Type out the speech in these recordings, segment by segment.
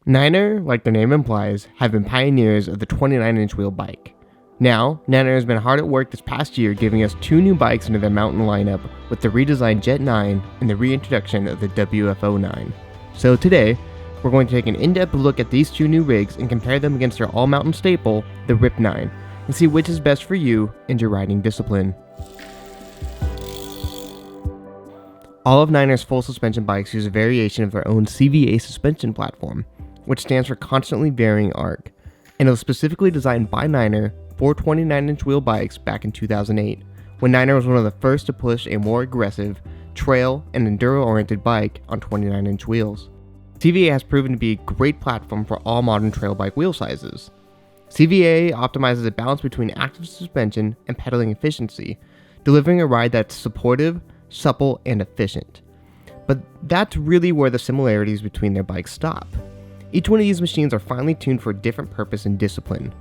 Niner, like their name implies, have been pioneers of the 29-inch wheel bike. Now, Niner has been hard at work this past year giving us 2 new bikes into their mountain lineup with the redesigned Jet-9 and the reintroduction of the WFO-9. So today, we're going to take an in-depth look at these 2 new rigs and compare them against their all-mountain staple, the Rip9, and see which is best for you and your riding discipline. All of Niner's full suspension bikes use a variation of their own CVA suspension platform, which stands for Constantly Varying Arc, and it was specifically designed by Niner for 29-inch wheel bikes back in 2008, when Niner was one of the first to push a more aggressive, trail and enduro-oriented bike on 29-inch wheels. CVA has proven to be a great platform for all modern trail bike wheel sizes. CVA optimizes a balance between active suspension and pedaling efficiency, delivering a ride that's supportive, supple, and efficient. But that's really where the similarities between their bikes stop. Each one of these machines are finely tuned for a different purpose and discipline.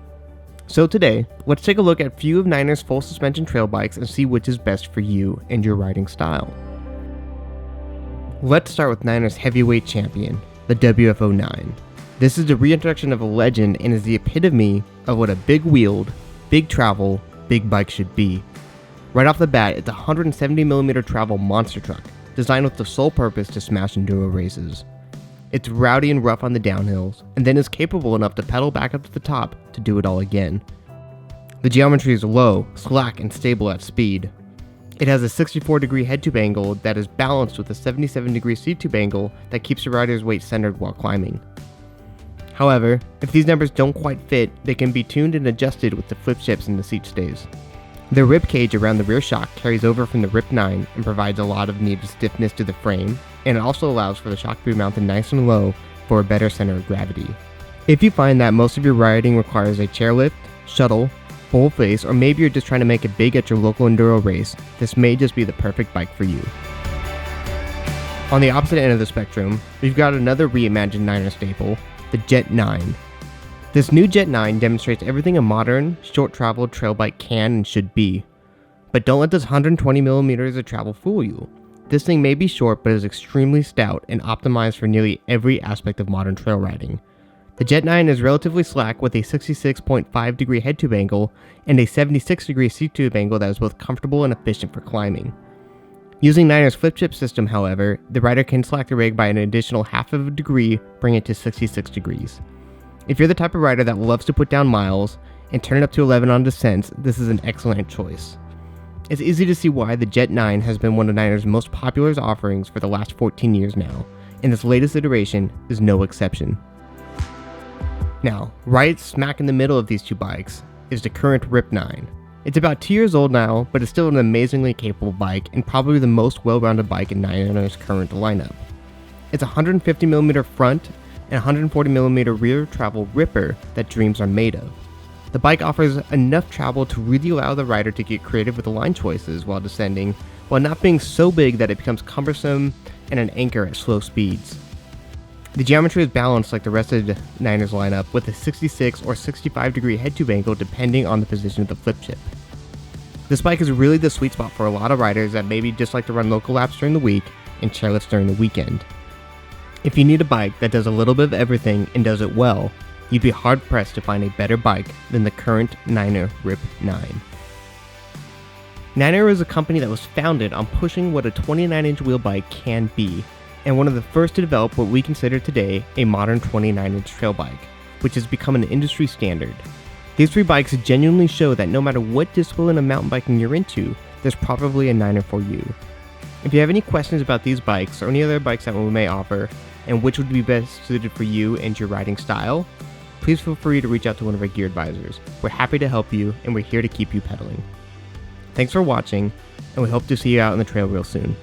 So today, let's take a look at a few of Niner's full suspension trail bikes and see which is best for you and your riding style. Let's start with Niner's heavyweight champion, the WFO9. This is the reintroduction of a legend and is the epitome of what a big-wheeled, big-travel, big bike should be. Right off the bat, it's a 170mm travel monster truck, designed with the sole purpose to smash enduro races. It's rowdy and rough on the downhills, and then is capable enough to pedal back up to the top to do it all again. The geometry is low, slack, and stable at speed. It has a 64-degree head tube angle that is balanced with a 77-degree seat tube angle that keeps the rider's weight centered while climbing. However, if these numbers don't quite fit, they can be tuned and adjusted with the flip ships and the seat stays. The rib cage around the rear shock carries over from the Rip9 and provides a lot of needed stiffness to the frame, and it also allows for the shock to be mounted nice and low for a better center of gravity. If you find that most of your riding requires a chairlift, shuttle, full face, or maybe you're just trying to make it big at your local enduro race, this may just be the perfect bike for you. On the opposite end of the spectrum, we've got another reimagined Niner staple, the Jet-9. This new Jet-9 demonstrates everything a modern, short-travel trail bike can and should be. But don't let this 120mm of travel fool you. This thing may be short but is extremely stout and optimized for nearly every aspect of modern trail riding. The Jet-9 is relatively slack with a 66.5-degree head tube angle and a 76-degree seat tube angle that is both comfortable and efficient for climbing. Using Niner's flip chip system, however, the rider can slack the rig by an additional half of a degree, bringing it to 66 degrees. If you're the type of rider that loves to put down miles and turn it up to 11 on descents, this is an excellent choice. It's easy to see why the Jet-9 has been one of Niner's most popular offerings for the last 14 years now, and this latest iteration is no exception. Now, right smack in the middle of these 2 bikes is the current Rip9. It's about 2 years old now, but it's still an amazingly capable bike and probably the most well-rounded bike in Niner's current lineup. It's a 150mm front and 140mm rear travel ripper that dreams are made of. The bike offers enough travel to really allow the rider to get creative with the line choices while descending, while not being so big that it becomes cumbersome and an anchor at slow speeds. The geometry is balanced like the rest of the Niner's lineup with a 66 or 65-degree head tube angle depending on the position of the flip chip. This bike is really the sweet spot for a lot of riders that maybe just like to run local laps during the week and chairlifts during the weekend. If you need a bike that does a little bit of everything and does it well, you'd be hard-pressed to find a better bike than the current Niner Rip9. Niner is a company that was founded on pushing what a 29-inch wheel bike can be, and one of the first to develop what we consider today a modern 29-inch trail bike, which has become an industry standard. These 3 bikes genuinely show that no matter what discipline of mountain biking you're into, there's probably a Niner for you. If you have any questions about these bikes or any other bikes that we may offer, and which would be best suited for you and your riding style, please feel free to reach out to one of our gear advisors. We're happy to help you, and we're here to keep you pedaling. Thanks for watching, and we hope to see you out on the trail real soon.